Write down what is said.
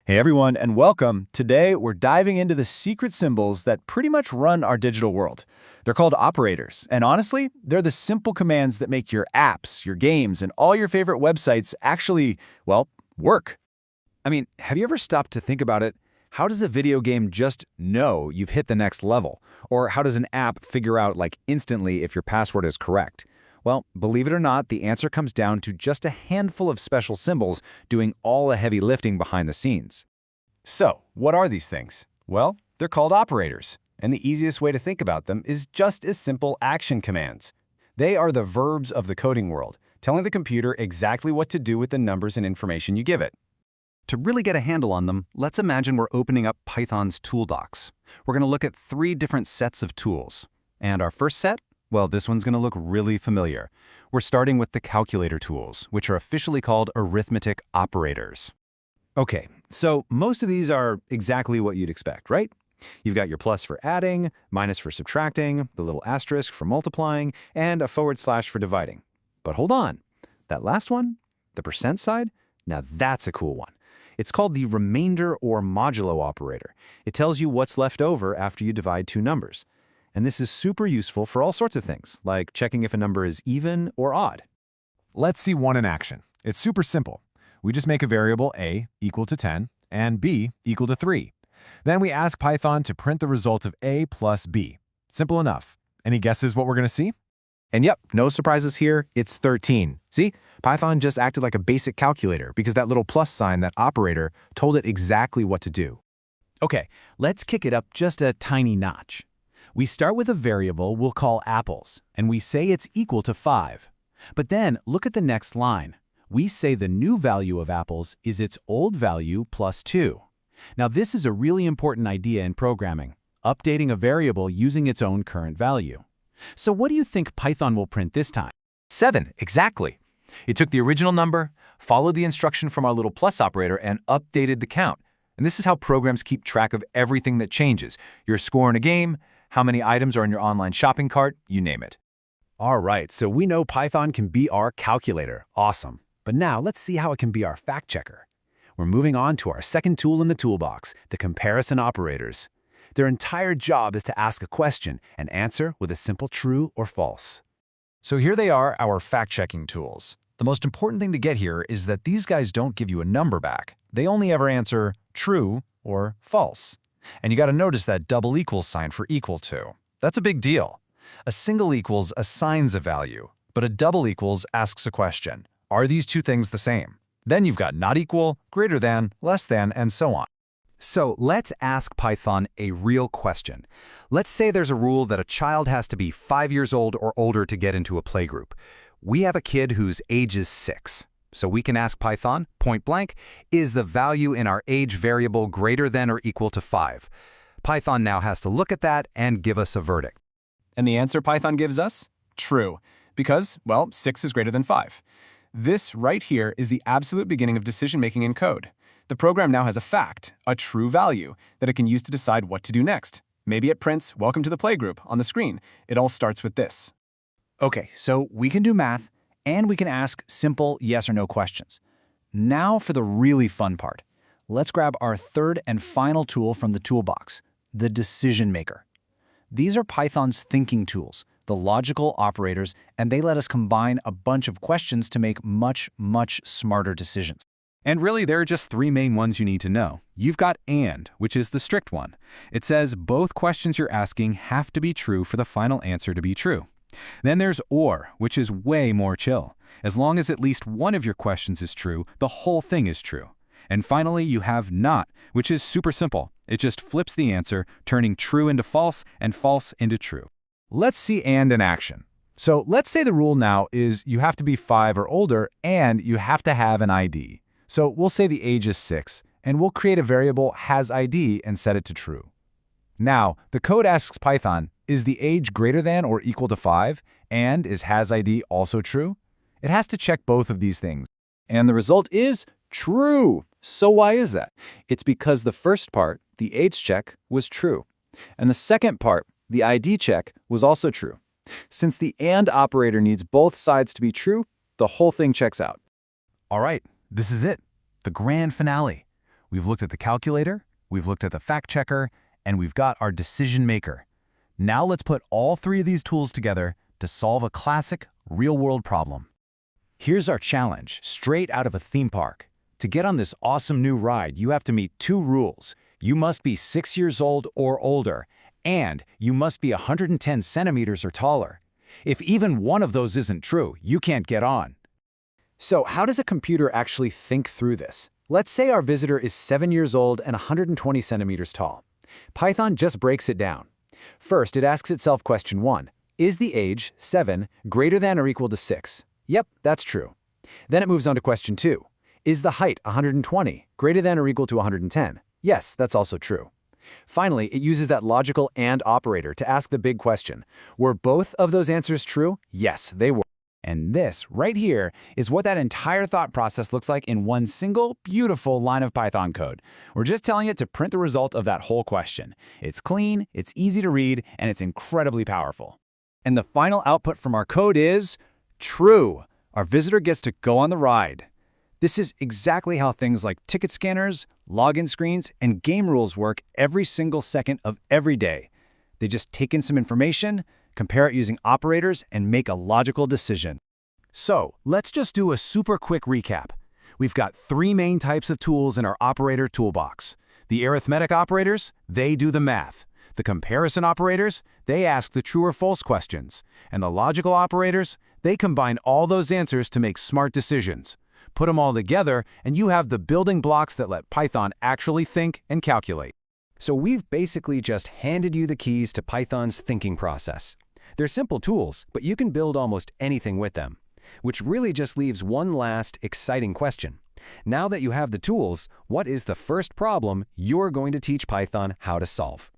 Hey everyone, and welcome. Today, we're diving into the secret symbols that pretty much run our digital world. They're called operators, and honestly, they're the simple commands that make your apps, your games, and all your favorite websites actually, well, work. I mean, have you ever stopped to think about it? How does a video game just know you've hit the next level? Or how does an app figure out, like, instantly if your password is correct? Well, believe it or not, the answer comes down to just a handful of special symbols doing all the heavy lifting behind the scenes. So, what are these things? Well, they're called operators, and the easiest way to think about them is just as simple action commands. They are the verbs of the coding world, telling the computer exactly what to do with the numbers and information you give it. To really get a handle on them, let's imagine we're opening up Python's tool docs. We're going to look at 3 different sets of tools. And our first set? Well, this one's going to look really familiar. We're starting with the calculator tools, which are officially called arithmetic operators. Okay, so most of these are exactly what you'd expect, right? You've got your plus for adding, minus for subtracting, the little asterisk for multiplying, and a forward slash for dividing. But hold on, that last one, the percent side, now that's a cool one. It's called the remainder or modulo operator. It tells you what's left over after you divide 2 numbers. And this is super useful for all sorts of things, like checking if a number is even or odd. Let's see one in action. It's super simple. We just make a variable a equal to 10 and b equal to 3. Then we ask Python to print the result of a plus b. Simple enough. Any guesses what we're going to see? And yep, no surprises here, it's 13. See, Python just acted like a basic calculator because that little plus sign, that operator, told it exactly what to do. Okay, let's kick it up just a tiny notch. We start with a variable we'll call apples, and we say it's equal to 5. But then look at the next line. We say the new value of apples is its old value plus 2. Now this is a really important idea in programming, updating a variable using its own current value. So what do you think Python will print this time? 7, exactly. It took the original number, followed the instruction from our little plus operator, and updated the count. And this is how programs keep track of everything that changes. Your score in a game, how many items are in your online shopping cart, you name it. All right, so we know Python can be our calculator. Awesome. But now let's see how it can be our fact checker. We're moving on to our second tool in the toolbox, the comparison operators. Their entire job is to ask a question and answer with a simple true or false. So here they are, our fact-checking tools. The most important thing to get here is that these guys don't give you a number back. They only ever answer true or false. And you got to notice that double equals sign for equal to. That's a big deal. A single equals assigns a value, but a double equals asks a question. Are these two things the same? Then you've got not equal, greater than, less than, and so on. So let's ask Python a real question. Let's say there's a rule that a child has to be 5 years old or older to get into a playgroup. We have a kid whose age is 6. So we can ask Python, point blank, is the value in our age variable greater than or equal to 5? Python now has to look at that and give us a verdict. And the answer Python gives us? True, because, well, 6 is greater than 5. This right here is the absolute beginning of decision-making in code. The program now has a fact, a true value, that it can use to decide what to do next. Maybe it prints, "Welcome to the playgroup," on the screen. It all starts with this. Okay, so we can do math, and we can ask simple yes or no questions. Now for the really fun part. Let's grab our third and final tool from the toolbox, the decision maker. These are Python's thinking tools, the logical operators, and they let us combine a bunch of questions to make much, much smarter decisions. And really, there are just 3 main ones you need to know. You've got and, which is the strict one. It says both questions you're asking have to be true for the final answer to be true. Then there's or, which is way more chill. As long as at least one of your questions is true, the whole thing is true. And finally, you have not, which is super simple. It just flips the answer, turning true into false and false into true. Let's see and in action. So let's say the rule now is you have to be 5 or older and you have to have an ID. So we'll say the age is 6, and we'll create a variable hasID and set it to true. Now, the code asks Python, is the age greater than or equal to 5? And is hasID also true? It has to check both of these things. And the result is true. So why is that? It's because the first part, the age check, was true. And the second part, the ID check, was also true. Since the AND operator needs both sides to be true, the whole thing checks out. All right. This is it, the grand finale. We've looked at the calculator, we've looked at the fact checker, and we've got our decision maker. Now let's put all three of these tools together to solve a classic, real-world problem. Here's our challenge, straight out of a theme park. To get on this awesome new ride, you have to meet 2 rules. You must be 6 years old or older, and you must be 110 centimeters or taller. If even one of those isn't true, you can't get on. So how does a computer actually think through this? Let's say our visitor is 7 years old and 120 centimeters tall. Python just breaks it down. First, it asks itself question 1. Is the age, 7, greater than or equal to 6? Yep, that's true. Then it moves on to question 2. Is the height, 120, greater than or equal to 110? Yes, that's also true. Finally, it uses that logical AND operator to ask the big question. Were both of those answers true? Yes, they were. And this, right here, is what that entire thought process looks like in one single, beautiful line of Python code. We're just telling it to print the result of that whole question. It's clean, it's easy to read, and it's incredibly powerful. And the final output from our code is true. Our visitor gets to go on the ride. This is exactly how things like ticket scanners, login screens, and game rules work every single second of every day. They just take in some information, compare it using operators, and make a logical decision. So, let's just do a super quick recap. We've got 3 main types of tools in our operator toolbox. The arithmetic operators, they do the math. The comparison operators, they ask the true or false questions. And the logical operators, they combine all those answers to make smart decisions. Put them all together, and you have the building blocks that let Python actually think and calculate. So we've basically just handed you the keys to Python's thinking process. They're simple tools, but you can build almost anything with them. Which really just leaves one last, exciting question. Now that you have the tools, what is the first problem you're going to teach Python how to solve?